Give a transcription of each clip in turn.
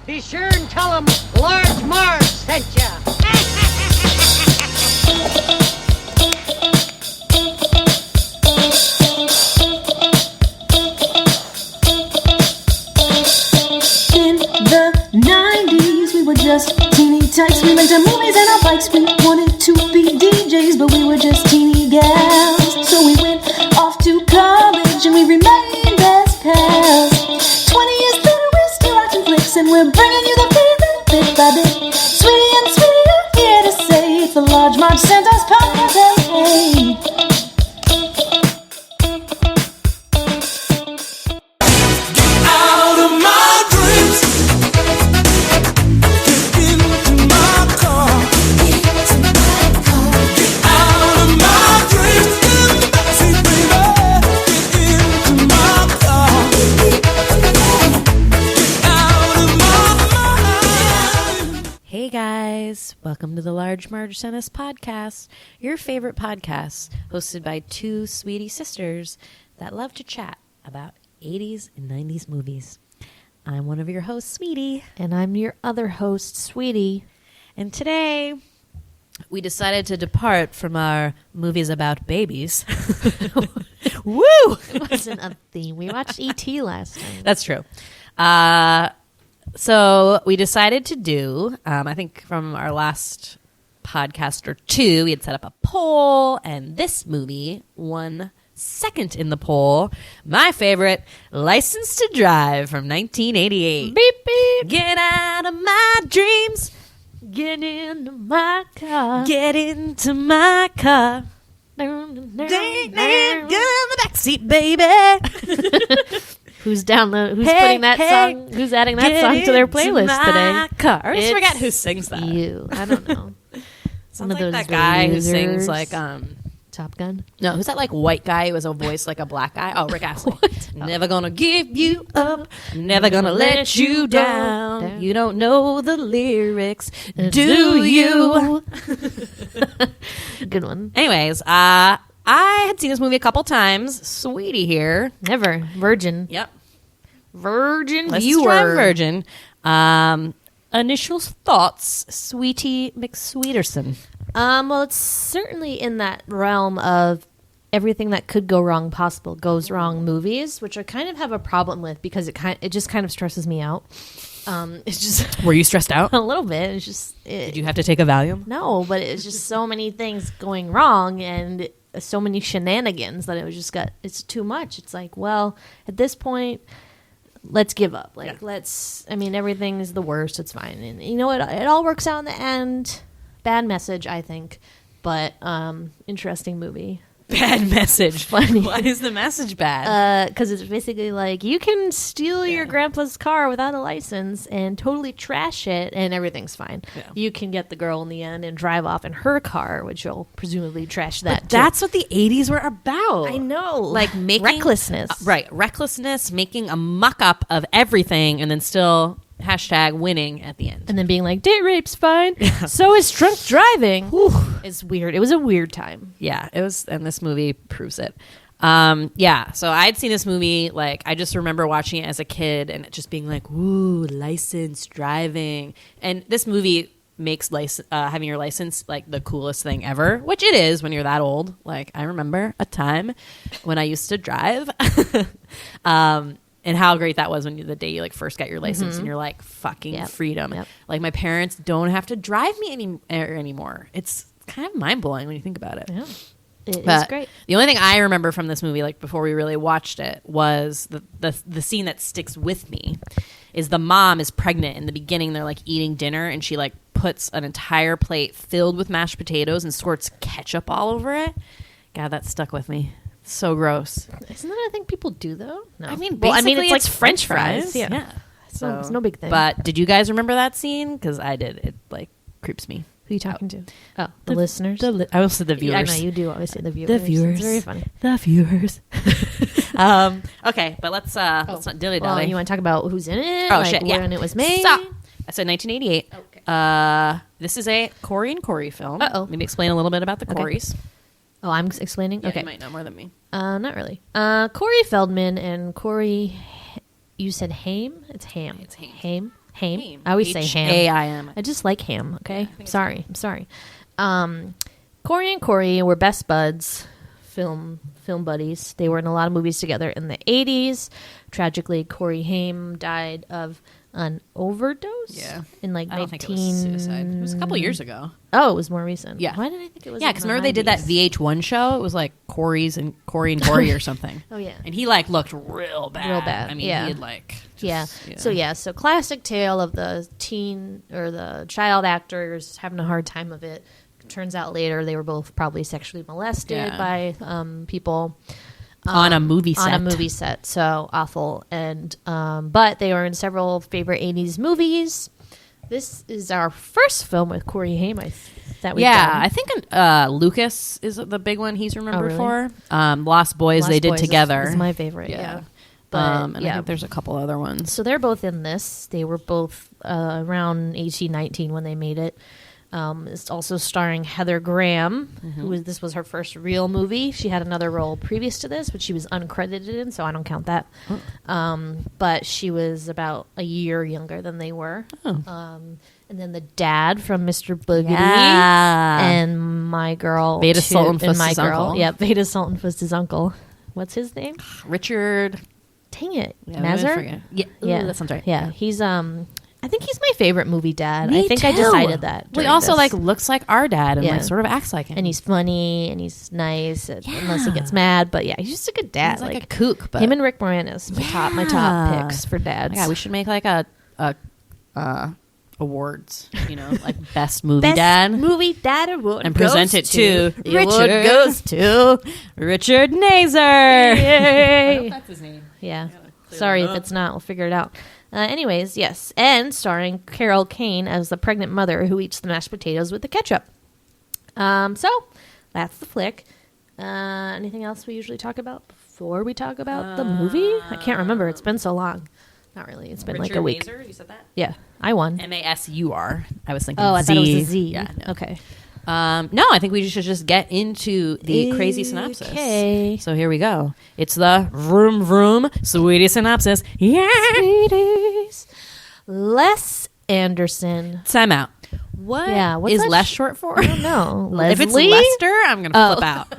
Be sure and tell them Large Marge sent ya. In the 90s, we were just teeny tykes. We went to movies and our bikes. We wanted to be DJs, but we were just teeny gals. So we went off to college and we remained best pals. 20 years later, we're still watching flicks and we're bringing you the feeling bit by bit. Sweetie and Sweetie are here to say it's the Large Marge Santa's podcast. Hey. Hey guys, welcome to the Large Marge Tennis Podcast, your favorite podcast, hosted by two sweetie sisters that love to chat about 80s and 90s movies. I'm one of your hosts, Sweetie. And I'm your other host, Sweetie. And today, we decided to depart from our movies about babies. Woo! It wasn't a theme. We watched E.T. last time. That's true. So we decided to do, I think from our last podcast or two, we had set up a poll, and this movie won second in the poll. My favorite, License to Drive from 1988. Beep, beep. Get out of my dreams. Get into my car. Get into my car. Get in the backseat, baby. Who's putting that song? Who's adding that song to their playlist today? Car. I just forget who sings that. You. I don't know. Sounds like that guy who sings like Top Gun. No, who's that like white guy who has a voice like a black guy? Oh, Rick Astley. Never gonna give you up. Never gonna let you down. You don't know the lyrics, do you? Good one. Anyways, I had seen this movie a couple times. Sweetie here. Never. Virgin. Yep. Virgin Let's viewer. try Virgin. Initial thoughts, Sweetie McSweeterson. Well, it's certainly in that realm of everything that could go wrong possible goes wrong movies, which I kind of have a problem with because it just kind of stresses me out. It's just Were you stressed out? a little bit. It's just Did you have to take a Valium? no, but it's just so many things going wrong and so many shenanigans that it's too much. It's like, well, at this point, let's give up. Like, everything is the worst. It's fine. And you know what? It all works out in the end. Bad message, I think. But interesting movie. Bad message. Funny. Why is the message bad? Because it's basically like, you can steal your grandpa's car without a license and totally trash it, and everything's fine. Yeah. You can get the girl in the end and drive off in her car, which you'll presumably trash that too. That's what the 80s were about. I know. Like making recklessness. Right. Recklessness, making a muck up of everything, and then still #winning at the end. And then being like, date rape's fine. So is drunk driving. It's weird. It was a weird time. Yeah, it was, and this movie proves it. Yeah, so I'd seen this movie, like, I just remember watching it as a kid and it just being like, ooh, license driving. And this movie makes having your license like the coolest thing ever, which it is when you're that old. Like, I remember a time when I used to drive. And how great that was when the day you like first got your license and you're like, fucking freedom. Yep. Like, my parents don't have to drive me anymore. It's kind of mind blowing when you think about it. Yeah. It is great. The only thing I remember from this movie, like before we really watched it, was the scene that sticks with me is the mom is pregnant in the beginning. They're like eating dinner and she like puts an entire plate filled with mashed potatoes and squirts ketchup all over it. God, that stuck with me. So gross. Isn't that a thing people do though? No. I mean, it's like French fries. Yeah. So it's no big thing. But did you guys remember that scene? Because I did. It like creeps me. Who are you talking to? Oh, the listeners. I also said the viewers. Yeah, I know you do always say the viewers. The viewers. It's very funny. The viewers. Okay, but let's not dilly Well, dally. you want to talk about who's in it? Oh, like shit, yeah. when it was made? Stop. I said 1988. Okay. This is a Corey and Corey film. Uh-oh. Maybe explain a little bit about the Okay. Coreys. Oh, I'm explaining? Yeah, okay. you might know more than me. Not really. Corey Feldman and Corey, you said Haim? It's Ham. It's Haim. Haim. I always say Ham. H-A-I-M. I just like Ham. Okay, I'm sorry. Corey and Corey were best buds, film buddies. They were in a lot of movies together in the 80s. Tragically, Corey Haim died of an overdose. Yeah, in like I don't think it was suicide. It was a couple years ago. Oh, it was more recent. Yeah. Why did I think it was? Yeah, because remember they did that VH1 show? It was like Corey and Corey or something. Oh yeah, and he like looked real bad. I mean, yeah. he had like So classic tale of the teen or the child actors having a hard time of it. Turns out later they were both probably sexually molested by people on a movie set. So awful. And but they were in several favorite 80s movies. This is our first film with Corey Haim that we've done. I think Lucas is the big one he's remembered for. Really? Lost Boys they did together is my favorite. Yeah. But I think there's a couple other ones. So they're both in this. They were both around 18, 19 when they made it. It's also starring Heather Graham, this was her first real movie. She had another role previous to this, but she was uncredited in, so I don't count that. But she was about a year younger than they were. And then the dad from Mr. Boogedy and my girl. Veda Sultan Fuss's uncle. Yeah, Veda Sultan Fuss's uncle. What's his name? Richard. Dang it. Yeah, Nazar? Yeah, that sounds right. Yeah, he's I think he's my favorite movie dad. Me I think too. I decided that. He also like looks like our dad and like sort of acts like him. And he's funny and he's nice unless he gets mad. But yeah, he's just a good dad. He's like a kook. But him and Rick Moranis, my top picks for dads. Yeah, we should make like a awards, like best movie dad. Movie dad award. And present it to Richard goes to Richard Nazar. Yay. I hope that's his name. Yeah. Sorry if it's not. We'll figure it out. Anyways, yes. And starring Carol Kane as the pregnant mother who eats the mashed potatoes with the ketchup. So, that's the flick. Anything else we usually talk about before we talk about the movie? I can't remember. It's been so long. Not really. It's been Richard like a week. Nazar, you said that? Yeah. I won. Masur. I was thinking I Z. thought it was a Z. Yeah. No. Okay. No, I think we should just get into the crazy synopsis. Okay. So here we go. It's the vroom vroom sweetie synopsis. Yeah. Sweeties. Les Anderson. Time out. What is that Les short for? I don't know. Leslie? If it's Lester, I'm going to flip out.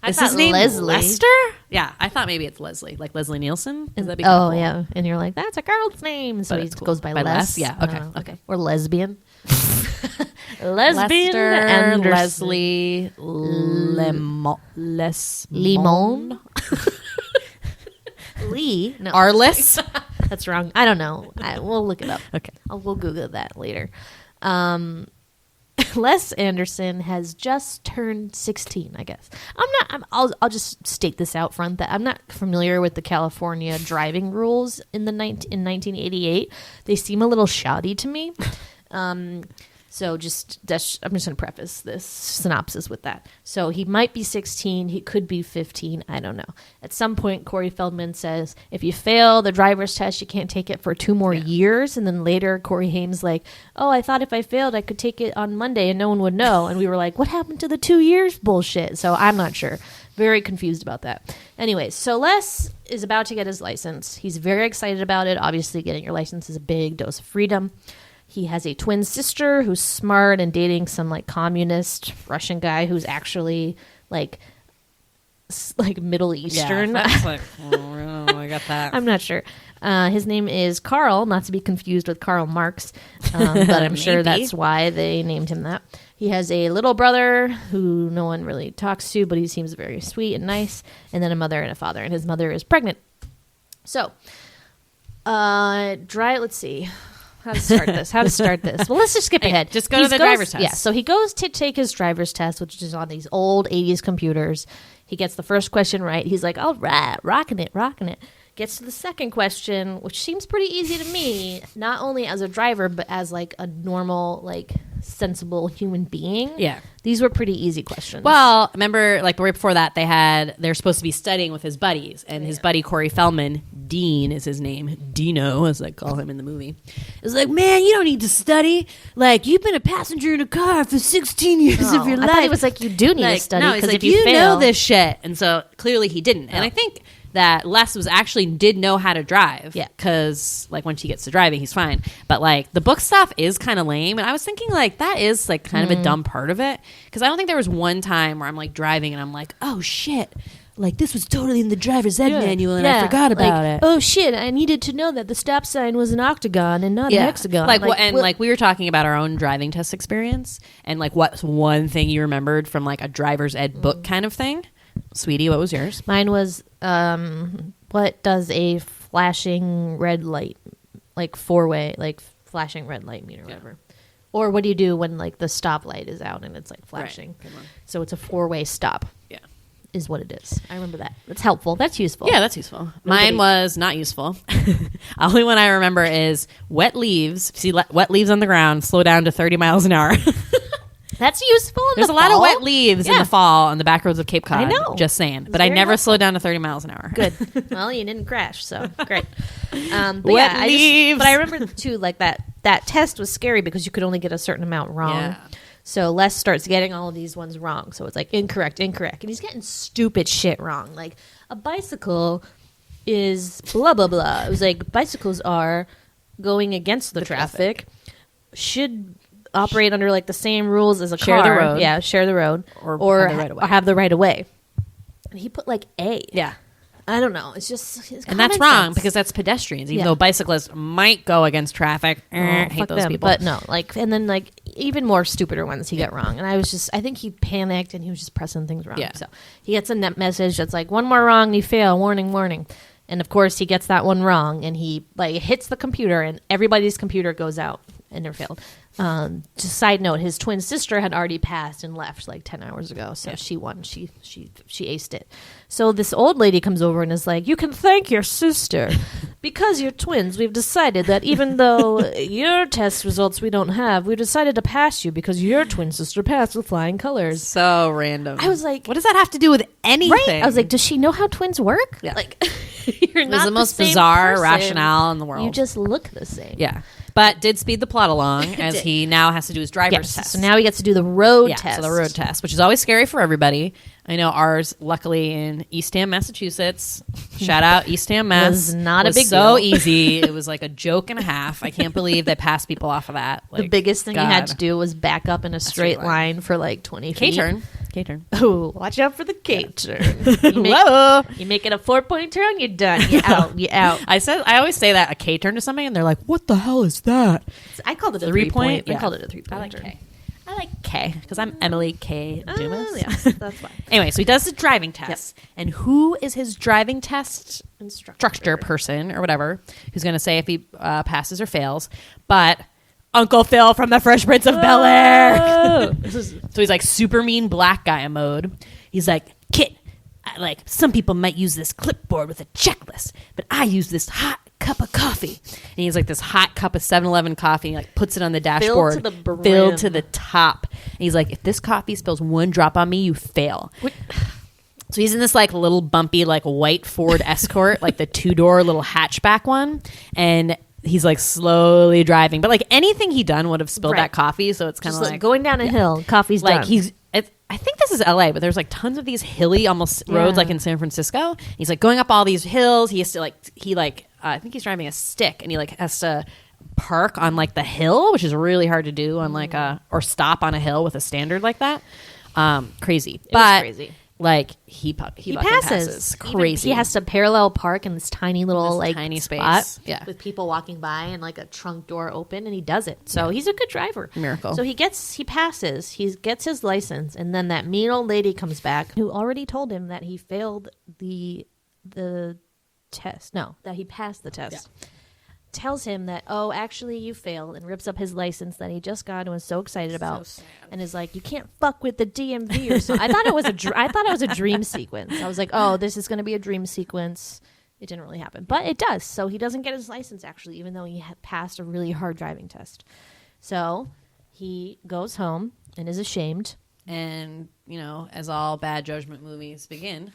Is his name Lester? Yeah, I thought maybe it's Leslie, like Leslie Nielsen. Is that cool? Yeah, and you're like, that's a girl's name, so he goes by Les. Yeah, okay. Or lesbian. Lesbian Lester, Anderson. Leslie, Limon. Lee. No. Arliss. That's wrong. I don't know. We'll look it up. Okay. We'll Google that later. Les Anderson has just turned 16, I guess. I'll just state this out front that I'm not familiar with the California driving rules in 1988. They seem a little shoddy to me. So I'm just going to preface this synopsis with that. So he might be 16. He could be 15. I don't know. At some point, Corey Feldman says, if you fail the driver's test, you can't take it for 2 more years. And then later, Corey Haim's like, oh, I thought if I failed, I could take it on Monday and no one would know. And we were like, what happened to the 2 years bullshit? So I'm not sure. Very confused about that. Anyways, so Les is about to get his license. He's very excited about it. Obviously, getting your license is a big dose of freedom. He has a twin sister who's smart and dating some like communist Russian guy who's actually like Middle Eastern. Yeah, that's like, I got that. I'm not sure. His name is Carl, not to be confused with Karl Marx, but I'm sure that's why they named him that. He has a little brother who no one really talks to, but he seems very sweet and nice, and then a mother and a father, and his mother is pregnant. So, let's see. How to start this? Well, let's just skip ahead. Just go to the driver's test. Yeah, so he goes to take his driver's test, which is on these old 80s computers. He gets the first question right. He's like, all right, rocking it. Gets to the second question, which seems pretty easy to me, not only as a driver, but as like a normal, like sensible human being. Yeah. These were pretty easy questions. Well, remember, like right before that, they're supposed to be studying with his buddies, and his buddy Corey Feldman, Dean is his name, Dino, as I call him in the movie, is like, man, you don't need to study. Like, you've been a passenger in a car for 16 years of your life. I thought it was like, you do need to study. No, he's like, if you fail, know this shit. And so clearly he didn't. And I think that Les did know how to drive. Yeah. Because, like, once he gets to driving, he's fine. But, like, the book stuff is kind of lame. And I was thinking, like, that is, like, kind of a dumb part of it. Because I don't think there was one time where I'm, like, driving and I'm like, oh, shit. Like, this was totally in the driver's ed manual and I forgot about it. Oh, shit, I needed to know that the stop sign was an octagon and not a hexagon. Like, we were talking about our own driving test experience and, like, what's one thing you remembered from, like, a driver's ed book kind of thing? Sweetie, what was yours? Mine was, what does a flashing red light, like, four-way, like, flashing red light mean or whatever? Or what do you do when, like, the stoplight is out and it's, like, flashing? Right. So it's a four-way stop. Yeah. Is what it is. I remember that. That's helpful. That's useful. Yeah, that's useful. Mine was not useful. Only one I remember is wet leaves. See wet leaves on the ground, slow down to 30 miles an hour. That's useful. There's a lot of wet leaves in the fall on the back roads of Cape Cod. I know. Just saying. But I never slowed down to 30 miles an hour. Good. Well, you didn't crash, so great. Wet leaves. But I remember, too, like that test was scary because you could only get a certain amount wrong. Yeah. So Les starts getting all of these ones wrong. So it's like incorrect. And he's getting stupid shit wrong. Like a bicycle is blah, blah, blah. It was like bicycles are going against the traffic, should operate under like the same rules as a car. Share the road. Yeah, share the road. Or have the right of way. And he put like A. Yeah. I don't know. It's just and that's wrong because that's pedestrians. Even though bicyclists might go against traffic, hate those people. But no, like, and then like even more stupider ones he got wrong. And I think he panicked and he was just pressing things wrong. Yeah. So he gets a net message that's like, one more wrong, you fail. Warning, warning. And of course he gets that one wrong and he like hits the computer and everybody's computer goes out and they're failed. Just side note, his twin sister had already passed and left like 10 hours ago, so she won. She aced it. So this old lady comes over and is like, you can thank your sister because you're twins. We've decided that even though your test results we don't have, we decided to pass you because your twin sister passed with flying colors. So random. I was like, what does that have to do with anything? Right? I was like, does she know how twins work? Yeah. Like, you're not the most bizarre person. Rationale in the world. You just look the same. Yeah. But did speed the plot along as he now has to do his driver's test. So now he gets to do the road test. So the road test, which is always scary for everybody. I know ours, luckily in Eastham, Massachusetts. Shout out Eastham, Mass. Was not a big so deal. easy. It was like a joke and a half. I can't believe they passed people off of that. Like, the biggest thing you had to do was back up in a straight line for like 20 feet. K-turn. Oh, watch out for the K-turn. You make it a 4-point turn, you're done. You're out. You're out. I always say that, a K-turn to somebody, and they're like, what the hell is that? I called it a 3-point. Yeah. I called it a 3-point I like turn. K. I like K because I'm Emily K. Dumas. Yes, that's fine. Anyway, so he does the driving test. Yep. And who is his driving test instructor person or whatever who's going to say if he passes or fails? But Uncle Phil from the Fresh Prince of Bel-Air. So he's like super mean black guy mode. He's like, kid, like some people might use this clipboard with a checklist, but I use this hot cup of coffee. And he's like this hot cup of 7-Eleven coffee, and he like puts it on the dashboard, filled to the top. And he's like, if this coffee spills one drop on me, you fail. So he's in this like little bumpy like white Ford Escort, like the 2-door little hatchback one, and he's like slowly driving. But like anything he done would have spilled that coffee, so it's kind of like going down a hill. Coffee's like done. I think this is LA, but there's like tons of these hilly almost roads like in San Francisco. He's like going up all these hills. He has to I think he's driving a stick, and he like has to park on like the hill, which is really hard to do on like or stop on a hill with a standard like that. Crazy. It was crazy. Like he passes. Crazy. He has to parallel park in this tiny little tiny spot space. with people walking by and like a trunk door open, and he does it. So he's a good driver. Miracle. So he passes. He gets his license, and then that mean old lady comes back who already told him that he failed the test. No, that he passed the test. Yeah. Tells him that, oh, actually you failed, and rips up his license that he just got and was so excited about, and is like, you can't fuck with the DMV or something. I thought it was a dream sequence. I was like, oh, this is going to be a dream sequence. It didn't really happen, but it does. So he doesn't get his license actually, even though he had passed a really hard driving test. So he goes home and is ashamed, and as all bad judgment movies begin,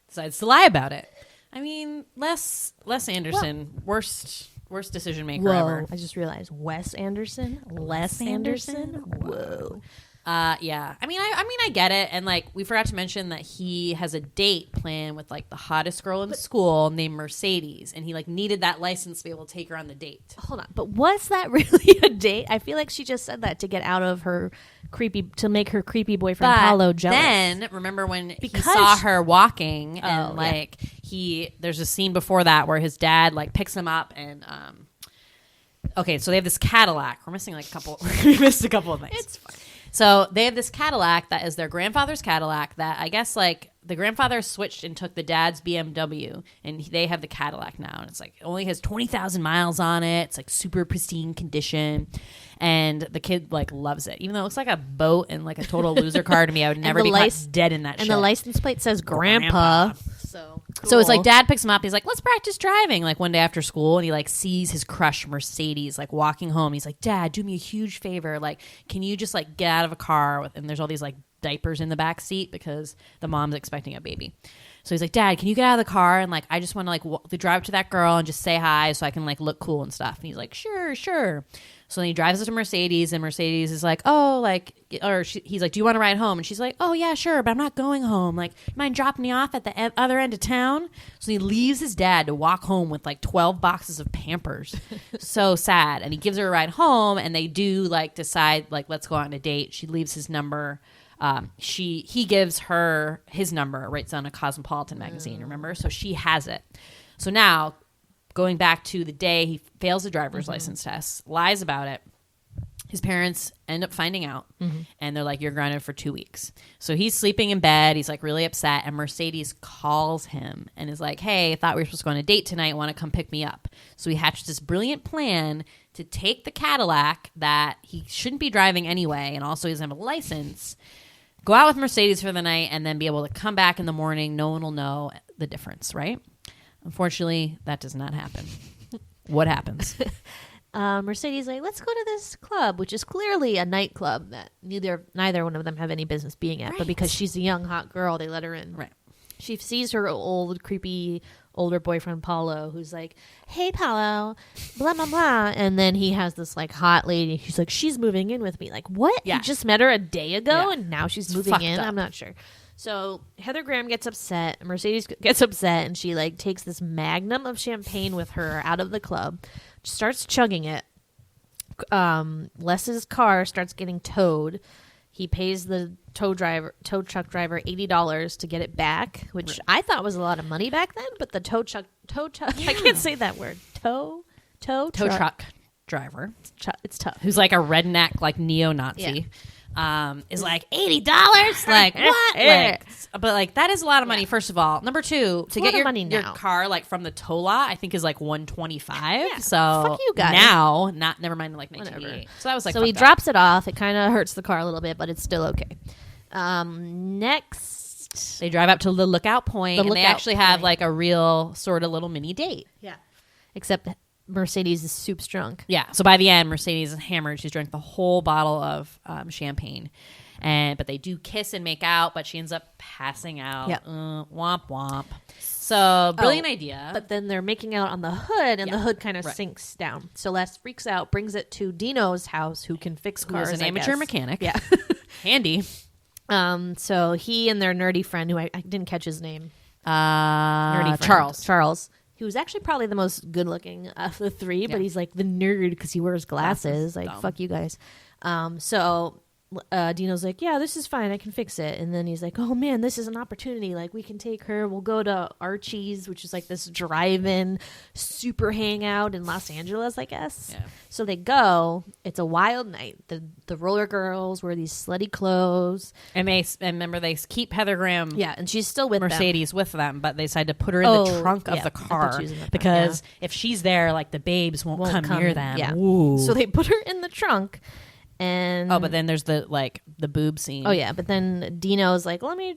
decides to lie about it. I mean, Les Anderson, worst decision maker ever. I just realized Les Anderson. Whoa. Yeah. I mean, I get it. And like, we forgot to mention that he has a date planned with like the hottest girl in school named Mercedes, and he like needed that license to be able to take her on the date. Hold on, but was that really a date? I feel like she just said that to get out of her to make her creepy boyfriend Paulo jealous. Then remember when he saw her walking, and like there's a scene before that where his dad like picks him up and okay, so they have this Cadillac. We're missing like a couple. We missed a couple of things. It's fine. So they have this Cadillac that is their grandfather's Cadillac that I guess like the grandfather switched and took the dad's BMW, and they have the Cadillac now. And it's like, it only has 20,000 miles on it. It's like super pristine condition. And the kid like loves it, even though it looks like a boat and like a total loser car to me. I would never be caught dead in that shit. And the license plate says Grandpa. So cool. So it's like dad picks him up. He's like, let's practice driving like one day after school. And he like sees his crush Mercedes like walking home. He's like, Dad, do me a huge favor. Like, can you just like get out of a car and there's all these like diapers in the back seat because the mom's expecting a baby. So he's like, Dad, can you get out of the car and like I just want to like to drive up to that girl and just say hi so I can like look cool and stuff. And he's like, sure. So then he drives us to Mercedes, and Mercedes is like, oh, like, he's like, do you want to ride home? And she's like, oh yeah, sure, but I'm not going home. Like, you mind dropping me off at the other end of town? So he leaves his dad to walk home with like 12 boxes of Pampers. So sad. And he gives her a ride home, and they do like decide like, let's go on a date. She leaves his number. He gives her his number, writes on a Cosmopolitan magazine, remember? So she has it. So now, going back to the day he fails the driver's license test, lies about it, his parents end up finding out, and they're like, you're grounded for 2 weeks. So he's sleeping in bed. He's like really upset, and Mercedes calls him and is like, hey, I thought we were supposed to go on a date tonight. Want to come pick me up? So he hatches this brilliant plan to take the Cadillac that he shouldn't be driving anyway, and also he doesn't have a license, go out with Mercedes for the night, and then be able to come back in the morning. No one will know the difference, right? Unfortunately, that does not happen. What happens? Mercedes like, let's go to this club, which is clearly a nightclub that neither one of them have any business being at, but because she's a young hot girl, they let her in. Right. She sees her old creepy older boyfriend Paulo, who's like, hey Paulo, blah blah blah, and then he has this like hot lady. She's like, she's moving in with me. Like, what? Yeah. He just met her a day ago, and now she's moving in. Up. I'm not sure. So Heather Graham gets upset. Mercedes gets upset, and she like takes this magnum of champagne with her out of the club, starts chugging it. Les's car starts getting towed. He pays the tow truck driver $80 to get it back, which I thought was a lot of money back then. But the tow truck, I can't say that word. Tow truck driver. It's tough. Who's like a redneck, like neo-Nazi. Is like $80. Like what? Like, but like that is a lot of money. First of all, number two, to get your car like from the tow lot, I think is like $125. Yeah. So fuck you guys. Now, never mind like 1988. So that was like so he drops it off. It kind of hurts the car a little bit, but it's still okay. Next, they drive up to the lookout point, and they actually have like a real sort of little mini date. Yeah, except Mercedes is soup drunk. Yeah. So by the end, Mercedes is hammered. She's drank the whole bottle of champagne. But they do kiss and make out, but she ends up passing out. Yeah. Womp womp. So brilliant idea. But then they're making out on the hood, and the hood kind of sinks down. So Les freaks out, brings it to Dino's house, who can fix cars. Who's an amateur mechanic. Yeah. Handy. So he and their nerdy friend, who I didn't catch his name. Nerdy friend, Charles. He was actually probably the most good-looking of the three, but he's like the nerd because he wears glasses. Like, fuck you guys. So Dino's like, yeah, this is fine. I can fix it. And then he's like, oh, man, this is an opportunity. Like, we can take her. We'll go to Archie's, which is like this drive-in super hangout in Los Angeles, I guess. Yeah. So they go. It's a wild night. The roller girls wear these slutty clothes. And remember, they keep Heather Graham. Yeah, and she's still with Mercedes with them, but they decide to put her in the trunk of the car because if she's there, like the babes won't come near them. Yeah. So they put her in the trunk. And but then there's the boob scene. Oh yeah, but then Dino's like, let me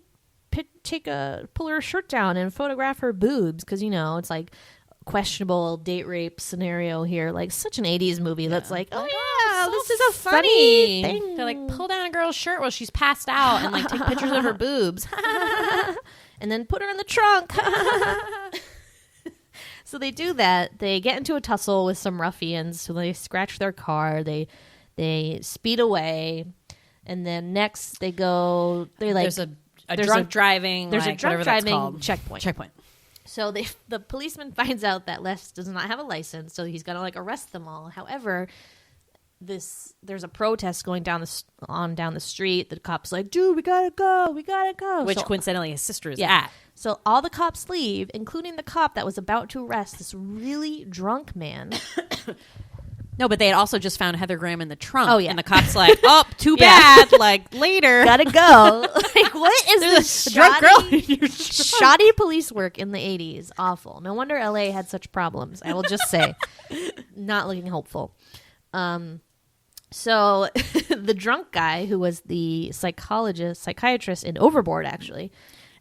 pull her shirt down and photograph her boobs because it's like questionable date rape scenario here, like such an 80s movie that's like, oh yeah, so this is a funny thing. They're like, pull down a girl's shirt while she's passed out and like take pictures of her boobs and then put her in the trunk. So they do that. They get into a tussle with some ruffians. So they scratch their car. They speed away, And then next they go. They like there's a drunk driving. There's like, a drunk whatever that's driving called. checkpoint. So the policeman finds out that Les does not have a license, so he's gonna like arrest them all. However, there's a protest going down the street. The cop's like, dude, we gotta go. Which So- coincidentally his sister is yeah. at. So all the cops leave, including the cop that was about to arrest this really drunk man. No, but they had also just found Heather Graham in the trunk. Oh, yeah. And the cop's like, oh, too Yeah. bad. Like, later. Gotta go. Like, what is this a drunk girl in your trunk. shoddy police work in the 80s? Awful. No wonder LA had such problems. I will just say, not looking hopeful. So the drunk guy who was the psychiatrist in Overboard, actually,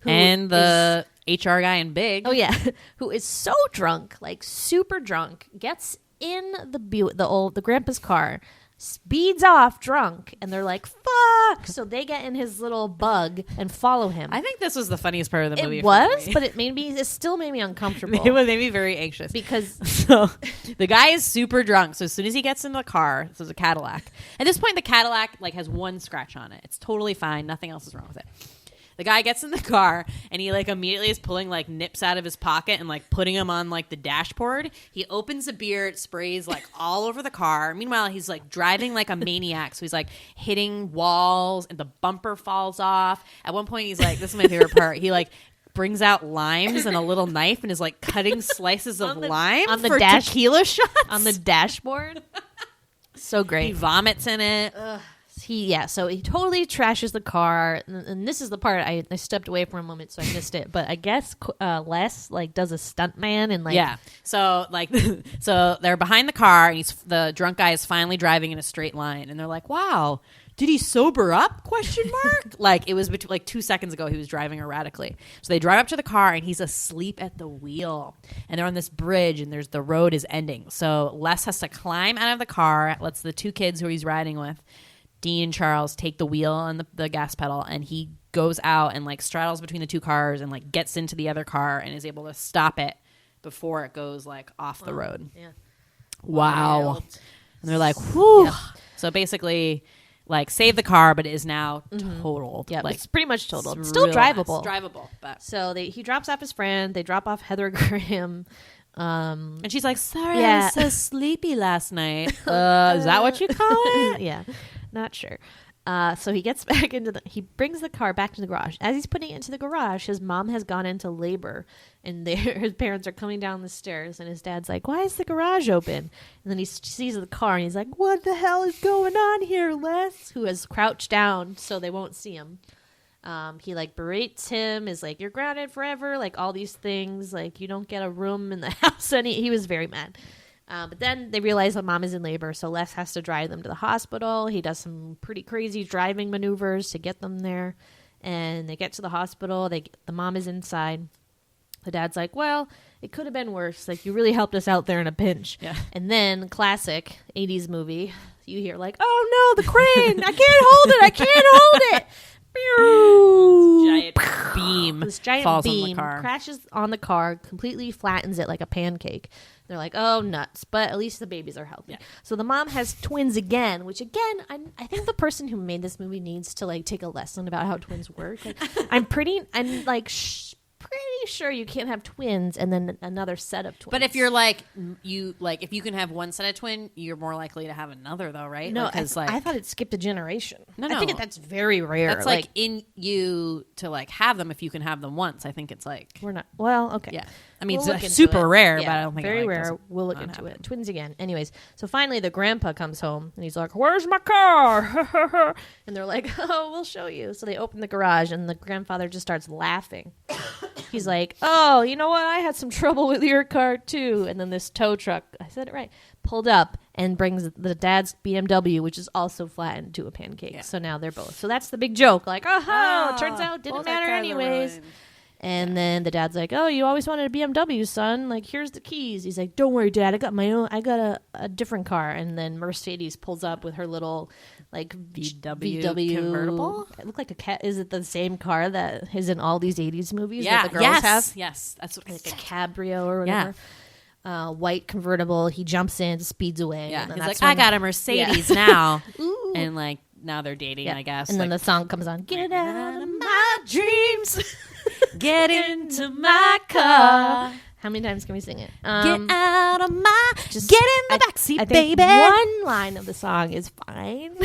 And the HR guy in Big. Oh yeah, who is so drunk, like super drunk, gets in the grandpa's car, speeds off drunk, and they're like, "Fuck!" So they get in his little bug and follow him. I think this was the funniest part of the movie. It for was, me. but it still made me uncomfortable. It made me very anxious because So the guy is super drunk. So as soon as he gets in the car, this is a Cadillac. At this point, the Cadillac like has one scratch on it. It's totally fine. Nothing else is wrong with it. The guy gets in the car and he like immediately is pulling like nips out of his pocket and like putting them on like the dashboard. He opens a beer, it sprays like all over the car. Meanwhile, he's like driving like a maniac. So he's like hitting walls and the bumper falls off. At one point, he's like, this is my favorite part. He like brings out limes and a little knife and is like cutting slices of lime on the for tequila shots on the dashboard. So He great. vomits in it. So he totally trashes the car, and this is the part I stepped away for a moment, so I missed it. But I guess Les like does a stuntman and like Yeah. So like, so they're behind the car, and the drunk guy is finally driving in a straight line, and they're like, "Wow, did he sober up?" Question mark. Like it was like 2 seconds ago he was driving erratically. So they drive up to the car, and he's asleep at the wheel, and they're on this bridge, and the road is ending. So Les has to climb out of the car, lets the two kids who he's riding with, Dean and Charles, take the wheel and the gas pedal, and he goes out and like straddles between the two cars and like gets into the other car and is able to stop it before it goes like off the road. Yeah. Wow. Wild. And they're like, whew. Yep. So basically, like, save the car, but it is now totaled. Yeah, like, it's pretty much totaled. it's Still real drivable. mess. Drivable, but So he drops off his friend. They drop off Heather Graham. and she's like, sorry, I Yeah. was so sleepy last night. Is that what you call it? Yeah, not sure. So he gets back he brings the car back to the garage. As he's putting it into the garage, his mom has gone into labor, and his parents are coming down the stairs, and his dad's like, "Why is the garage open?" And then he sees the car, and he's like, "What the hell is going on here, Les?" Who has crouched down so they won't see him. He like berates him, is like, "You're grounded forever," like all these things, like you don't get a room in the house. And he was very mad. But then they realize that mom is in labor, so Les has to drive them to the hospital. He does some pretty crazy driving maneuvers to get them there. And they get to the hospital. The mom is inside. The dad's like, well, it could have been worse. Like, you really helped us out there in a pinch. Yeah. And then, classic 80s movie, you hear like, oh no, the crane. I can't hold it. I can't hold it. Giant beam This giant falls beam on the car. crashes on the car, completely flattens it like a pancake. They're like, oh, nuts. But at least the babies are healthy. Yeah. So the mom has twins again, which again, I think the person who made this movie needs to like take a lesson about how twins work. Like, I'm pretty sure you can't have twins and then another set of twins. But if you're like if you can have one set of twin, you're more likely to have another, though, right? no, because I thought it skipped a generation. No, I think that's very rare. that's like in you to like have them if you can have them once. I think it's like we're not. Well, okay. yeah. I mean, We'll look it's into super it. rare, Yeah, but I don't think very it, like, rare. doesn't We'll look not into happen. it. Twins again. Anyways, so finally the grandpa comes home and he's like, "Where's my car?" And they're like, "Oh, we'll show you." So they open the garage and the grandfather just starts laughing. He's like, "Oh, you know what? I had some trouble with your car too." And then this tow truck, I said it right, pulled up and brings the dad's BMW, which is also flattened to a pancake. Yeah. So now they're both. So that's the big joke. Like, it turns out it didn't both our matter cars are anyways. ruined. And then the dad's like, "Oh, you always wanted a BMW, son. Like, here's the keys." He's like, "Don't worry, Dad. I got my own. I got a different car." And then Mercedes pulls up with her little like VW convertible? It looked like a cat. Is it the same car that is in all these 80s movies Yeah, that the girls have? Yes, that's what Like a cabrio or whatever. White convertible. He jumps in, speeds away. Yeah, and then he's that's like, I when- got a Mercedes now, Ooh. and like now they're dating, Yeah. I guess. And then like, the song comes on. Get out of my dreams. get into my car. How many times can we sing it? Get out of my, get in the backseat, I think baby. one line of the song is fine.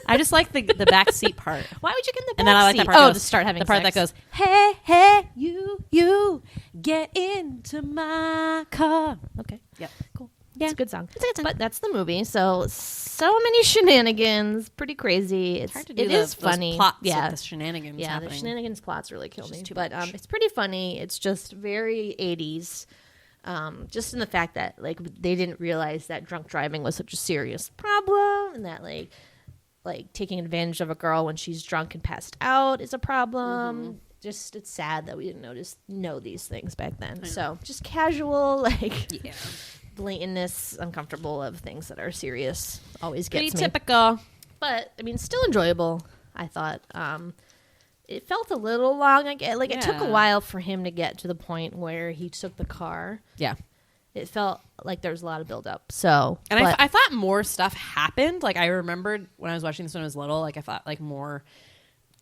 I just like the backseat part. Why would you get in the backseat? And then I like that part. Oh, goes, to start having the part sex. that goes, hey, hey, you, get into my car. Okay. Yep. Cool. Yeah. It's a good song. But that's the movie. So many shenanigans. Pretty crazy. It's Hard to do it is funny. Those plots yeah. of the shenanigans Yeah, happening. the shenanigans plots really kill me. too But much. it's pretty funny. It's just very 80s. Just in the fact that like they didn't realize that drunk driving was such a serious problem, and that like taking advantage of a girl when she's drunk and passed out is a problem. Just it's sad that we didn't know these things back then. So just casual like Yeah. blatantness, uncomfortable of things that are serious always Pretty gets me. typical. But I mean, still enjoyable. I thought it felt a little long. It took a Yeah. while for him to get to the point where he took the car. Yeah. It felt like there was a lot of build up. So, And but- I thought more stuff happened. Like, I remembered when I was watching this when I was little, like, I thought, like, more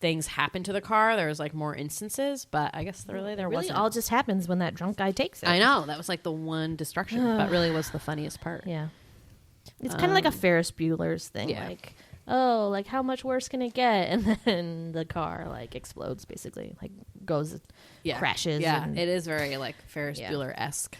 things happened to the car. There was, like, more instances. But I guess there really wasn't. all just happens when that drunk guy takes it. I know. That was, like, the one destruction. but really was the funniest part. Yeah. It's kind of like a Ferris Bueller's thing. yeah. Like, oh, like how much worse can it get? And then the car like explodes, basically, like goes, crashes. Yeah, and, it is very, like, Ferris Yeah. Bueller-esque.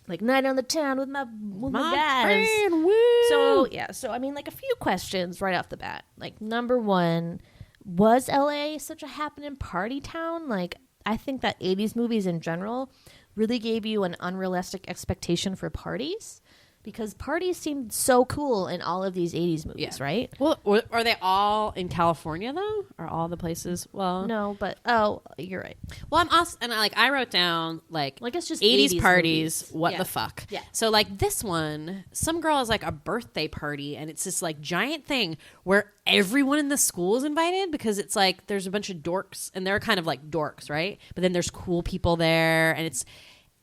like night on the town with my My guys. friend, woo! So I mean, like a few questions right off the bat. Like number one, was LA such a happening party town? Like I think that 80s movies in general really gave you an unrealistic expectation for parties, because parties seemed so cool in all of these 80s movies, Yeah. right? Well, are they all in California though? Are all the places? Well, No, but you're right. Well, I'm also, and I wrote down like, Well, I guess just 80s 80s parties. movies. What Yeah. the fuck? Yeah. So like this one, some girl has like a birthday party, and it's this like giant thing where everyone in the school is invited, because it's like there's a bunch of dorks, and they're kind of like dorks, right? But then there's cool people there, and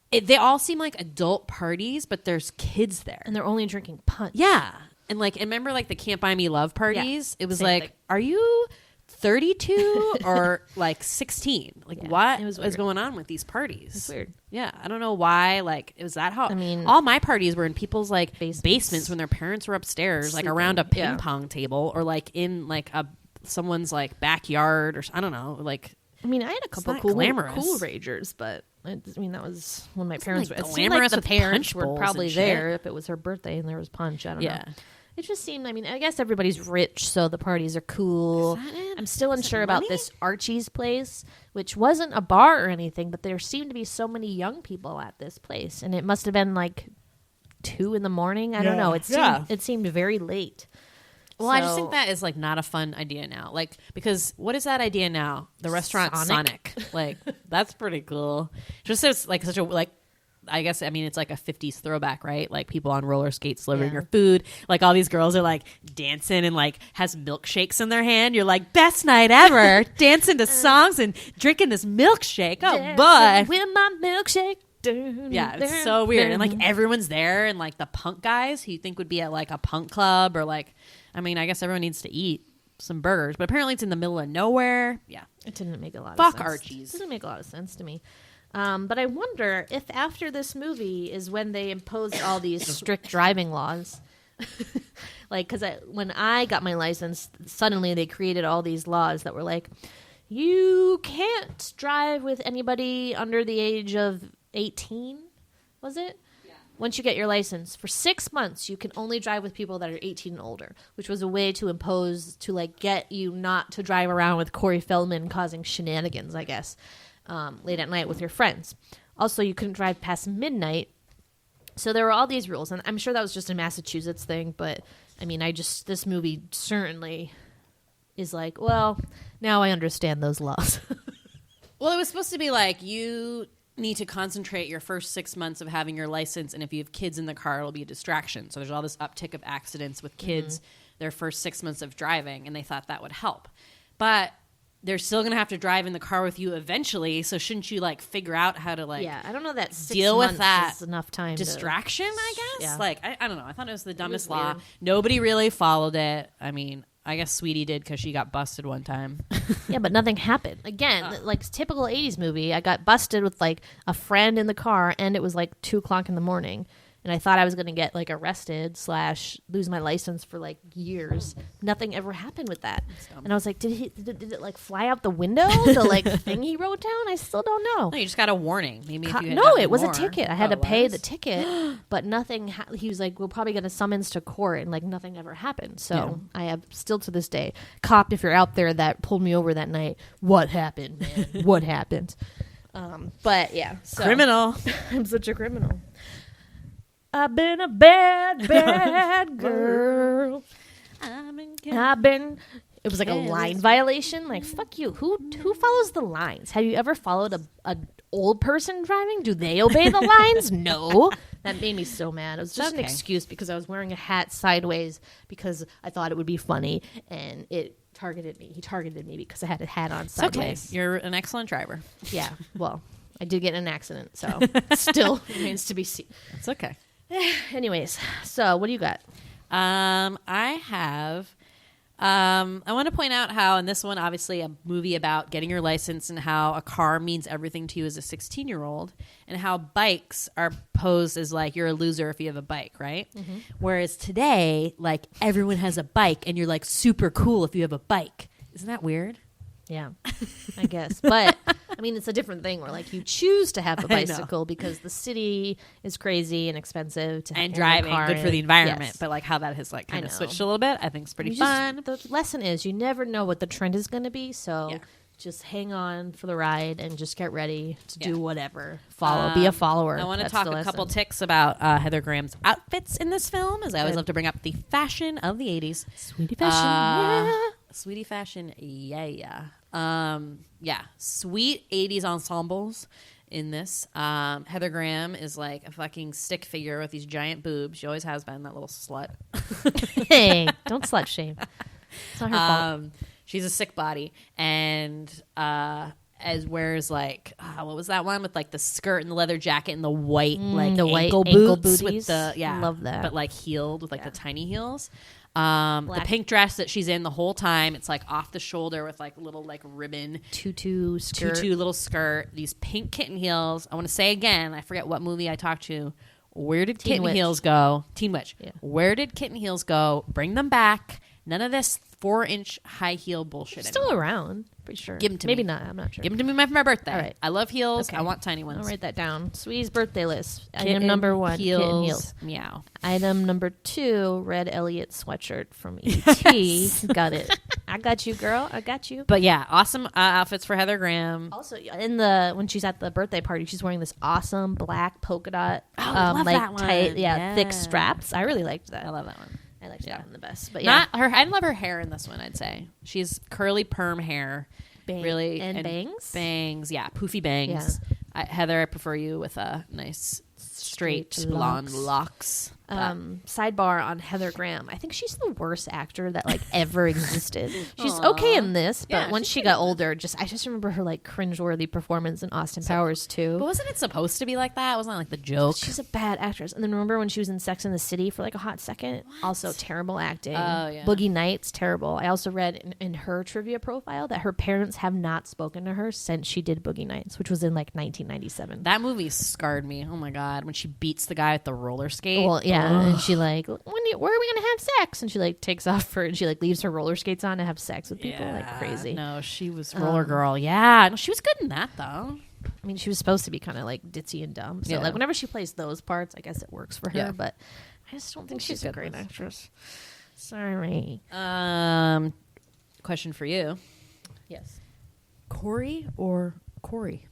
they all seem like adult parties, but there's kids there. And they're only drinking punch. Yeah. And like, remember like the Can't Buy Me Love parties? It was Same like, thing. are you 32 or like 16? Like, Yeah, what it was is weird. going on with these parties? It's weird. Yeah. I don't know why. Like, it was that how? I mean, all my parties were in people's like basements. when their parents were upstairs, like Sleeping. around a ping Yeah. pong table, or like in like someone's like backyard, or I don't know. Like, I mean, I had a couple not cool glamorous. ragers, but I mean, that was when my Wasn't, parents like, were. It seemed like glamorous the with parents punch were bowls probably and shit. there if it was her birthday and there was punch. I don't yeah. know. It just seemed. I mean, I guess everybody's rich, so the parties are cool. Is that it? I'm still Is it unsure about money? this Archie's place, which wasn't a bar or anything, but there seemed to be so many young people at this place, and it must have been like 2 a.m. I don't know. It seemed very late. Well, I just So- think that is like not a fun idea now. Like, because what is that idea now? The restaurant Sonic. Sonic. Like, that's pretty cool. Just as like such a like, I guess I mean it's like a 50s throwback, right? Like people on roller skates delivering Yeah. your food. Like all these girls are like dancing and like has milkshakes in their hand. You're like, best night ever, dancing to songs and drinking this milkshake. Oh boy. with my milkshake. Yeah, it's so weird. And like everyone's there, and like the punk guys who you think would be at like a punk club, or like, I mean, I guess everyone needs to eat some burgers, but apparently it's in the middle of nowhere. Yeah. It didn't make a lot of Fuck sense. Archie's. It didn't make a lot of sense to me. But I wonder if after this movie is when they imposed all these strict driving laws. Like, because when I got my license, suddenly they created all these laws that were like, you can't drive with anybody under the age of 18, was it? Yeah. Once you get your license, for 6 months, you can only drive with people that are 18 and older, which was a way to impose, to like get you not to drive around with Corey Feldman causing shenanigans, I guess, late at night with your friends. Also, you couldn't drive past midnight. So there were all these rules, and I'm sure that was just a Massachusetts thing, but I mean, this movie certainly is like, well, now I understand those laws. Well, it was supposed to be like you need to concentrate your first 6 months of having your license, and if you have kids in the car, it'll be a distraction. So there's all this uptick of accidents with kids their first 6 months of driving, and they thought that would help. But they're still gonna have to drive in the car with you eventually. So shouldn't you like figure out how to like Yeah, I don't know that 6 deal with months that is enough time. distraction? I guess. Yeah. Like I don't know. I thought it was the dumbest law. weird. Nobody really followed it. I mean, I guess Sweetie did because she got busted one time. Yeah, but nothing happened. Again, like typical 80s movie, I got busted with like a friend in the car and it was like 2:00 in the morning. And I thought I was going to get like arrested / lose my license for like years. Nothing ever happened with that. And I was like, did it like fly out the window? The like thing he wrote down? I still don't know. No, you just got a warning. Maybe if you had No, gotten it was more. a ticket. I had Oh, to it pay was? the ticket, but nothing. He was like, "We'll probably get a summons to court," and like nothing ever happened. So I have still to this day, cop, if you're out there that pulled me over that night, what happened, man? What happened? But yeah, so, Criminal. I'm such a criminal. I've been a bad, bad girl. I've been. It was like a line violation. Like fuck you. Who follows the lines? Have you ever followed a old person driving? Do they obey the lines? No. That made me so mad. It was just an excuse because I was wearing a hat sideways because I thought it would be funny, and it targeted me. He targeted me because I had a hat on It's okay. sideways. You're an excellent driver. Yeah. Well, I did get in an accident, so still remains to be seen. It's okay. Anyways, so what do you got? I have. I want to point out how in this one, obviously, a movie about getting your license and how a car means everything to you as a 16-year-old, and how bikes are posed as like you're a loser if you have a bike, right? Mm-hmm. Whereas today, like everyone has a bike, and you're like super cool if you have a bike. Isn't that weird? Yeah, I guess. But, I mean, it's a different thing where, like, you choose to have a I know. bicycle because the city is crazy and expensive to And own a driving, car good for the in. environment. Yes. But like how that has like kind I of know. switched a little bit, I think it's pretty You just- fun. the lesson is you never know what the trend is going to be, so Yeah. just hang on for the ride and just get ready to Yeah. do whatever. Be a follower. I want to That's talk the a couple lesson. ticks about Heather Graham's outfits in this film, as I always Good. love to bring up the fashion of the 80s. Sweetie fashion, yeah. Sweetie fashion, yeah. Sweet 80s ensembles in this. Heather Graham is like a fucking stick figure with these giant boobs. She always has been, that little slut. Hey, don't slut shame. It's not her fault. She's a sick body, and as wears like what was that one with like the skirt and the leather jacket and the white like the white ankle ankle boots with booties. the Love that. but like heeled with like the tiny heels. The Black. pink dress that she's in the whole time, it's like off the shoulder with like a little like ribbon Tutu skirt. tutu little skirt, these pink kitten heels. I want to say again, I forget what movie I talked to. Where did Teen kitten Witch. heels go? Teen Witch. Yeah. Where did kitten heels go? Bring them back. None of this 4-inch high heel bullshit Still anymore. around. Pretty sure. Give 'em to Maybe me. not. I'm not sure. Give them to me for my birthday. All right. I love heels. Okay. I want tiny ones. I'll write that down. Sweetie's birthday list. Kitten Item number 1, kitten heels. Meow. Item number 2, Red Elliot sweatshirt from E.T. Got it. I got you, girl. I got you. But yeah, awesome outfits for Heather Graham. Also, when she's at the birthday party, she's wearing this awesome black polka dot, I love like that one. tight, thick Yeah. straps. I really liked that. I love that one. I liked that one the best. But Not her. I love her hair in this one. I'd say she's curly perm hair, Bang- really, and bangs? Bangs, yeah, poofy bangs. Heather, I prefer you with a nice straight Straight blonde locks. locks. Sidebar on Heather Graham. I think she's the worst actor that like ever existed. She's okay in this, but Yeah, once she's she pretty got older, I just remember her like cringeworthy performance in Austin Powers too. But wasn't it supposed to be like that? Wasn't that like the joke? She's a bad actress. And then remember when she was in Sex and the City for like a hot second? Also terrible acting. Oh, yeah. Boogie Nights, terrible. I also read in her trivia profile that her parents have not spoken to her since she did Boogie Nights, which was in like 1997. That movie scarred me. Oh my god, when she beats the guy with the roller skate. Well, yeah, and she like, where are we gonna have sex? And she like takes off and she like leaves her roller skates on to have sex with people, like crazy. No, she was roller girl. Yeah, no, she was good in that though. I mean, she was supposed to be kind of like ditzy and dumb, so Yeah. like whenever she plays those parts, I guess it works for her. Yeah. But I just don't think she's a good great in this. actress. Sorry. Question for you: Yes. Corey or Corey?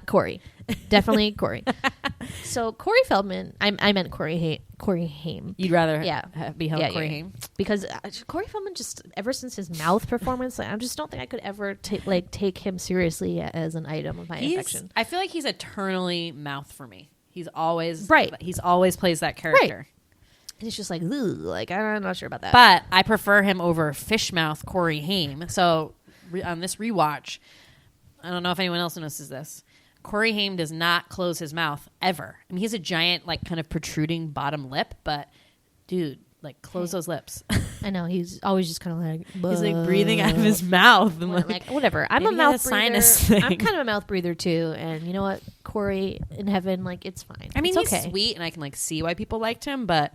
Corey. Definitely Corey. So Corey Feldman, I meant Corey Haim. You'd rather Yeah. be held Yeah, Corey yeah. Haim? Because Corey Feldman just, ever since his mouth performance, like, I just don't think I could ever take him seriously as an item of my affection. I feel like he's eternally mouth for me. He's always Right. He's always plays that character. And it's just like I'm not sure about that. But I prefer him over Fishmouth Corey Haim. So on this rewatch, I don't know if anyone else notices this. Corey Haim does not close his mouth ever. I mean, he has a giant, like, kind of protruding bottom lip, but dude, like, close those lips. I know, he's always just kind of like... He's like breathing out of his mouth. And like, whatever. I'm a maybe he has mouth a breather. sinus thing. I'm kind of a mouth breather too, and you know what? Corey in heaven, like, it's fine. I mean, it's he's okay. sweet, and I can, like, see why people liked him, but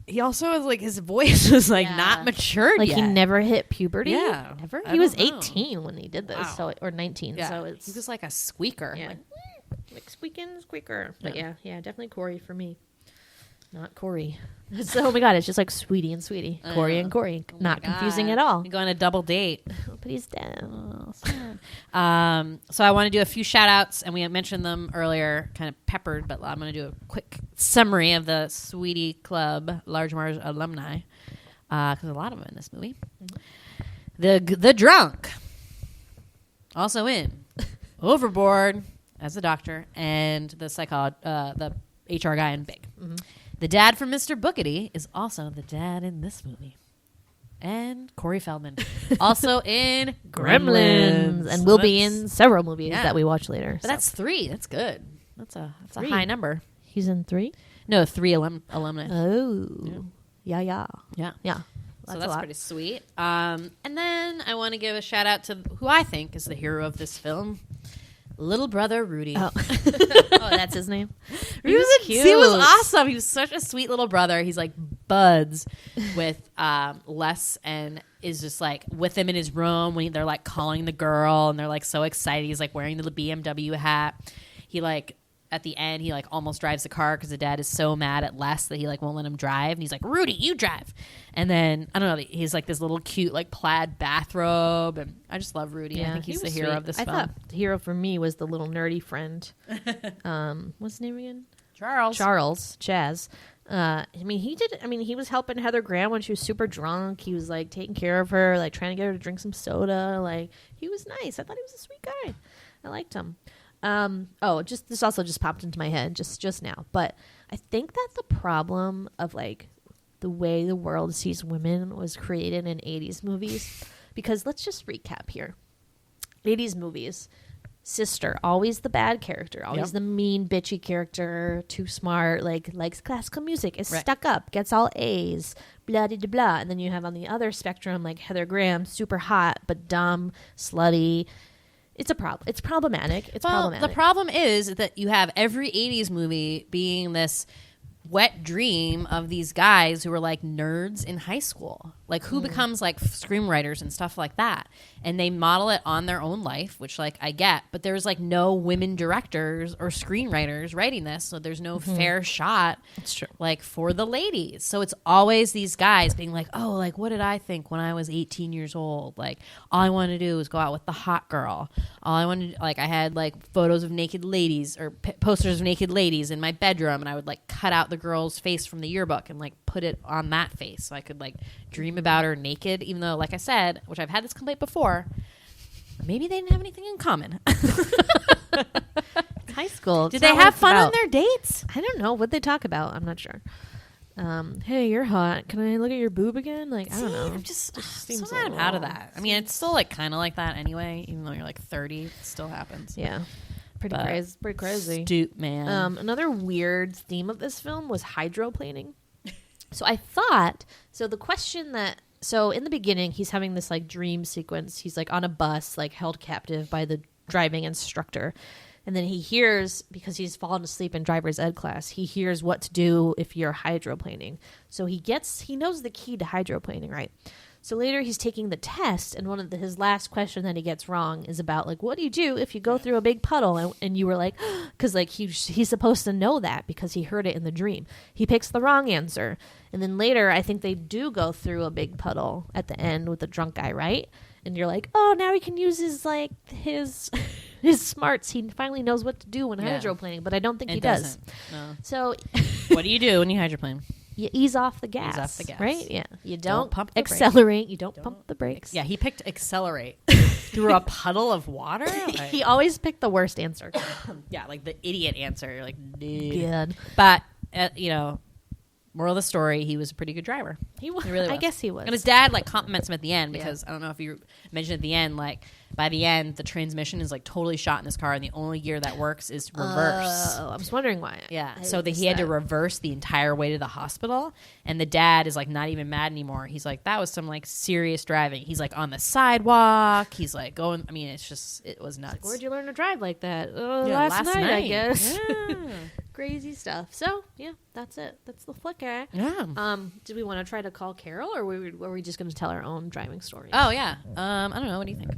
he also is, like, his voice was, like, not matured like yet. he never hit puberty. Yeah. Ever. I He was don't know. 18 when he did this, Wow. so or 19. Yeah. So it's he was like a squeaker. yeah. Like squeaker. But Yeah. yeah, definitely Corey for me. Not Corey. So, oh my god, it's just like Sweetie and Sweetie. Corey and Corey. Oh Not my confusing God. at all. You go on a double date. But he's dead. Oh, sad. So I want to do a few shout outs, and we had mentioned them earlier, kind of peppered, but I'm going to do a quick summary of the Sweetie Club Large Mars alumni, because a lot of them in this movie. The drunk, also in Overboard as the doctor, and the the HR guy in Big. The dad from Mr. Bookity is also the dad in this movie. And Corey Feldman, also in Gremlins. And will be in several movies Yeah. that we watch later. But that's 3. That's good. That's a high number. He's in 3? No, 3 alumni. Oh. Yeah. Yeah. Yeah. So a that's lot. pretty sweet. And then I want to give a shout out to who I think is the hero of this film, little brother Rudy. Oh, oh that's his name? He was awesome. He was such a sweet little brother. He's like buds with Les, and is just like with him in his room when they're like calling the girl, and they're like so excited. He's like wearing the BMW hat. He like at the end he like almost drives the car because the dad is so mad at Les that he like won't let him drive, and he's like, Rudy, you drive. And then I don't know, he's like this little cute like plaid bathrobe, and I just love Rudy. I think he's the hero of this film. I thought the hero for me was the little nerdy friend. What's his name again? Charles Chaz. He was helping Heather Graham when she was super drunk. He was like taking care of her, like trying to get her to drink some soda. Like, he was nice. I thought he was a sweet guy. I liked him. This also just popped into my head just now. But I think that the problem of like the way the world sees women was created in 80s movies, because let's just recap here. 80s movies. Sister, always the bad character, always the mean, bitchy character, too smart, like likes classical music, is stuck up, gets all A's, blah, blah, blah. And then you have on the other spectrum, like Heather Graham, super hot, but dumb, slutty. It's a problem. It's problematic. The problem is that you have every 80s movie being this wet dream of these guys who were like nerds in high school, like who becomes like screenwriters and stuff like that, and they model it on their own life, which like I get, but there's like no women directors or screenwriters writing this, so there's no fair shot. It's true. Like for the ladies, so it's always these guys being like, oh, like what did I think when I was 18 years old? Like all I wanted to do was go out with the hot girl. All I wanted, like I had like photos of naked ladies or posters of naked ladies in my bedroom, and I would like cut out the girl's face from the yearbook and like put it on that face so I could like dream about her naked, even though, like I said, which I've had this complaint before, maybe they didn't have anything in common. High school. Did they have fun on their dates? I don't know what they talk about. I'm not sure. Hey, you're hot. Can I look at your boob again? Like, I don't know. I'm just seems so a mad I'm out of little- that. I mean, it's still like kind of like that anyway, even though you're like 30, it still happens. Yeah. Pretty crazy. Man. Another weird theme of this film was hydroplaning. So I thought, the question that, in the beginning, he's having this like dream sequence. He's like on a bus, like held captive by the driving instructor. And then he hears, because he's fallen asleep in driver's ed class, he hears what to do if you're hydroplaning. So he knows the key to hydroplaning, right? So later he's taking the test, and his last question that he gets wrong is about like, what do you do if you go through a big puddle? And you were like, because like he's supposed to know that because he heard it in the dream. He picks the wrong answer, and then later I think they do go through a big puddle at the end with the drunk guy, right? And you're like, oh, now he can use his smarts. He finally knows what to do when hydroplaning, but I don't think he does. No. So What do you do when you hydroplane? you ease off the gas. Ease off the gas. Right? Yeah. You don't pump the brakes. accelerate. You don't pump the brakes. Yeah, he picked accelerate through a puddle of water. He always picked the worst answer. Yeah, like the idiot answer. You're like, dude. Good. But moral of the story, he was a pretty good driver. He was. He really was. I guess he was. And his dad like compliments him at the end because I don't know if you mentioned at the end, like by the end the transmission is like totally shot in this car and the only gear that works is reverse. Oh, I was wondering why. Yeah, so that he had to reverse the entire way to the hospital, and the dad is like not even mad anymore. He's like, that was some like serious driving. He's like on the sidewalk. He's like going. I mean, it was nuts. Where'd you learn to drive like that? Last night, I night. guess. Yeah. Crazy stuff. So yeah, that's it. That's the flicker. Yeah. Did we want to try to call Carol, or were we just going to tell our own driving stories? Oh yeah. I don't know. What do you think?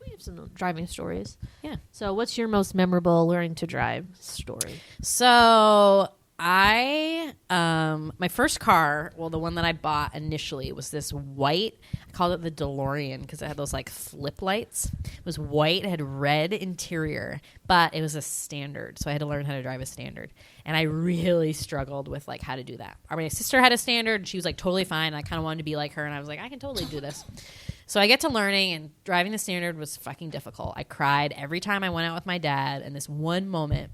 We have some driving stories. Yeah. So what's your most memorable learning to drive story? So my first car, well, the one that I bought initially was this white, I called it the DeLorean because it had those like flip lights. It was white, it had red interior, but it was a standard. So I had to learn how to drive a standard. And I really struggled with like how to do that. My sister had a standard and she was like totally fine. I kind of wanted to be like her and I was like, I can totally do this. So I get to learning, and driving the standard was fucking difficult. I cried every time I went out with my dad, and this one moment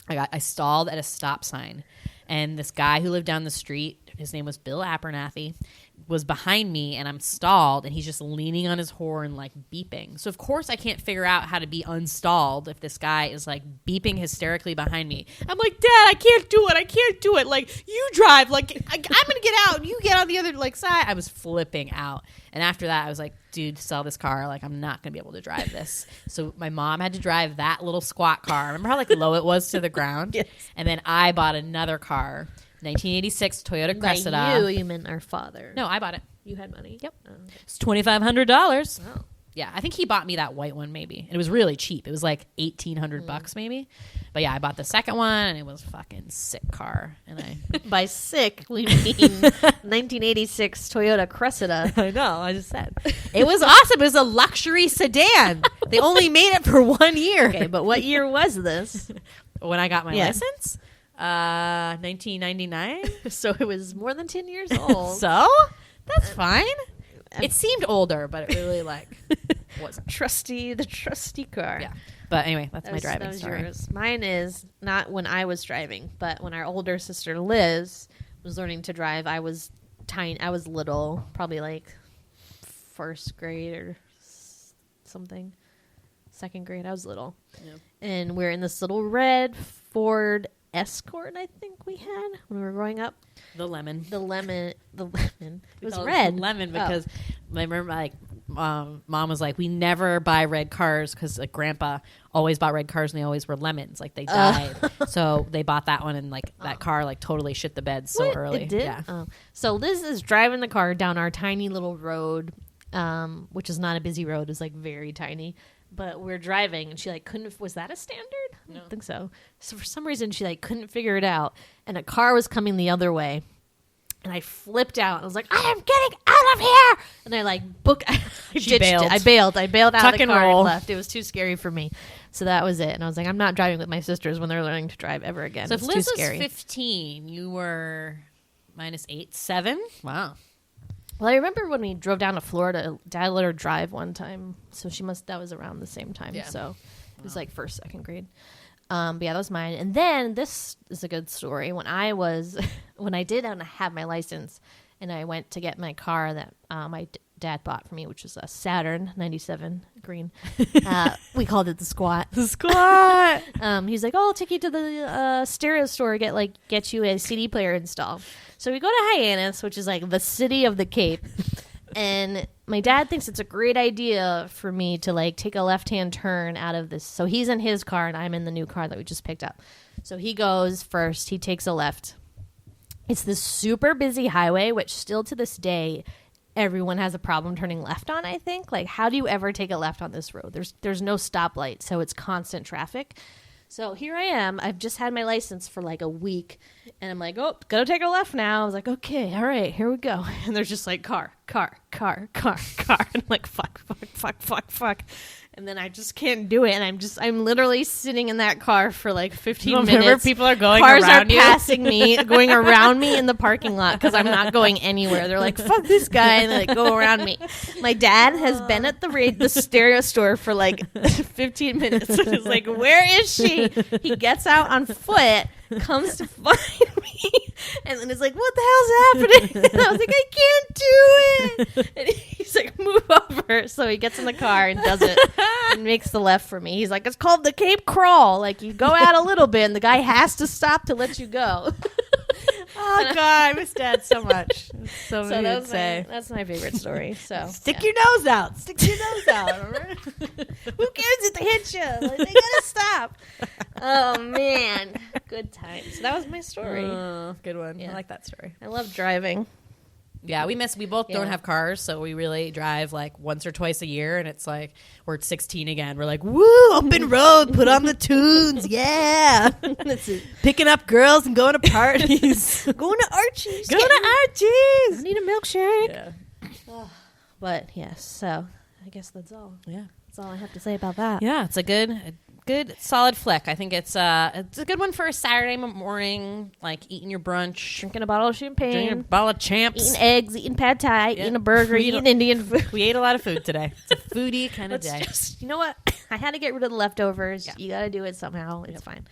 I stalled at a stop sign, and this guy who lived down the street, his name was Bill Abernathy, was behind me, and I'm stalled, and he's just leaning on his horn, like beeping. So of course I can't figure out how to be unstalled if this guy is like beeping hysterically behind me. I'm like, Dad, I can't do it. Like, you drive. Like, I'm gonna get out, and you get on the other like side. I was flipping out, and after that, I was like, dude, sell this car. Like, I'm not gonna be able to drive this. So my mom had to drive that little squat car. Remember how like low it was to the ground? Yes. And then I bought another car. 1986 Toyota Cressida. By you meant our father. No, I bought it. You had money? Yep. Oh. It's $2,500. Oh. Yeah, I think he bought me that white one maybe. And it was really cheap. It was like $1,800 maybe. But yeah, I bought the second one and it was fucking sick car. And I By sick, we mean 1986 Toyota Cressida. I know, I just said. It was awesome. It was a luxury sedan. They only made it for 1 year. Okay, but what year was this? When I got my license? 1999. So it was more than 10 years old. So? That's fine. It seemed older, but it really like wasn't. The trusty car. Yeah. But anyway, that's my driving story. Yours. Mine is not when I was driving, but when our older sister Liz was learning to drive. I was tiny. I was little, probably like first grade or something. Second grade. I was little. Yeah. And we're in this little red Ford Escort, I think we had when we were growing up. The lemon. It was red. Lemon because I remember like mom was like, we never buy red cars because like grandpa always bought red cars and they always were lemons, like they died. So they bought that one and like that car like totally shit the bed so early. It did? Yeah. So Liz is driving the car down our tiny little road, which is not a busy road. It's like very tiny. But we're driving, and she like couldn't. Was that a standard? No. I don't think so. So for some reason, she like couldn't figure it out, and a car was coming the other way, and I flipped out. I was like, "I am getting out of here!" And I like bailed. I bailed out Tuck of the and car roll. and left. It was too scary for me, so that was it. And I was like, "I'm not driving with my sisters when they're learning to drive ever again." So it's if too Liz was scary. 15, you were -8, 7. Wow. Well, I remember when we drove down to Florida, Dad let her drive one time. So that was around the same time. Yeah. So it was like first, second grade. But yeah, that was mine. And then this is a good story. When I did have my license and I went to get my car that my dad bought for me, which was a Saturn 97 green. We called it the Squat. The Squat. He's like, "Oh, I'll take you to the stereo store, get you a CD player installed." So we go to Hyannis, which is like the city of the Cape, and my dad thinks it's a great idea for me to like take a left-hand turn out of this. So he's in his car and I'm in the new car that we just picked up. So he goes first. He takes a left. It's this super busy highway, which still to this day, everyone has a problem turning left on, I think. Like, how do you ever take a left on this road? There's no stoplight, so it's constant traffic. So here I am. I've just had my license for like a week, and I'm like, "Oh, gotta take a left now." I was like, "Okay, all right, here we go." And there's just like car. And I'm like, fuck. And then I just can't do it. And I'm literally sitting in that car for like 15 minutes. Remember, people are going Cars around are you. passing me, going around me in the parking lot because I'm not going anywhere. They're like, "Fuck this guy," and they like go around me. My dad has been at the stereo store for like 15 minutes. He's like, "Where is she?" He gets out on foot comes to find me, and then it's like, what the hell's happening? And I was like, I can't do it. And he's like, move over. So he gets in the car and does it and makes the left for me. He's like, it's called the Cape Crawl. Like, you go out a little bit and the guy has to stop to let you go. Oh God, I miss Dad so much. So that's my favorite story. So stick your nose out. Stick your nose out. who cares if they hit you? Like, they gotta stop. Oh man, good times. That was my story. Good one. Yeah. I like that story. I love driving. Yeah, we both don't Yeah. have cars, so we really drive like once or twice a year, and it's like we're at 16 again. We're like, woo, open road, put on the tunes, yeah. That's it. Picking up girls and going to parties. Going to Archie's. Going to I Archie's. need a milkshake. Yeah. But yes, so I guess that's all. Yeah. That's all I have to say about that. Yeah, it's a good solid flick. I think it's a good one for a Saturday morning, like eating your brunch, Drinking a bottle of champagne, drinking a bottle of champs. eating eggs, eating pad thai, Yeah. eating a burger, eating Indian food. We ate a lot of food today. It's a foodie kind of Let's day. just, you know what? I had to get rid of the leftovers. Yeah. You got to do it somehow. It's fine.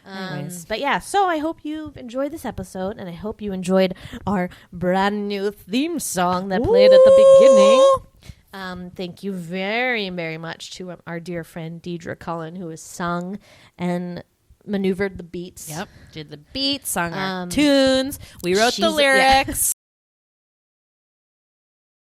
Anyways. But yeah, so I hope you've enjoyed this episode, and I hope you enjoyed our brand new theme song that played at the beginning. Thank you very, very much to our dear friend Deidre Cullen, who has sung and maneuvered the beats. Yep. Did the beats, sung our Um, tunes. We wrote the she's- lyrics.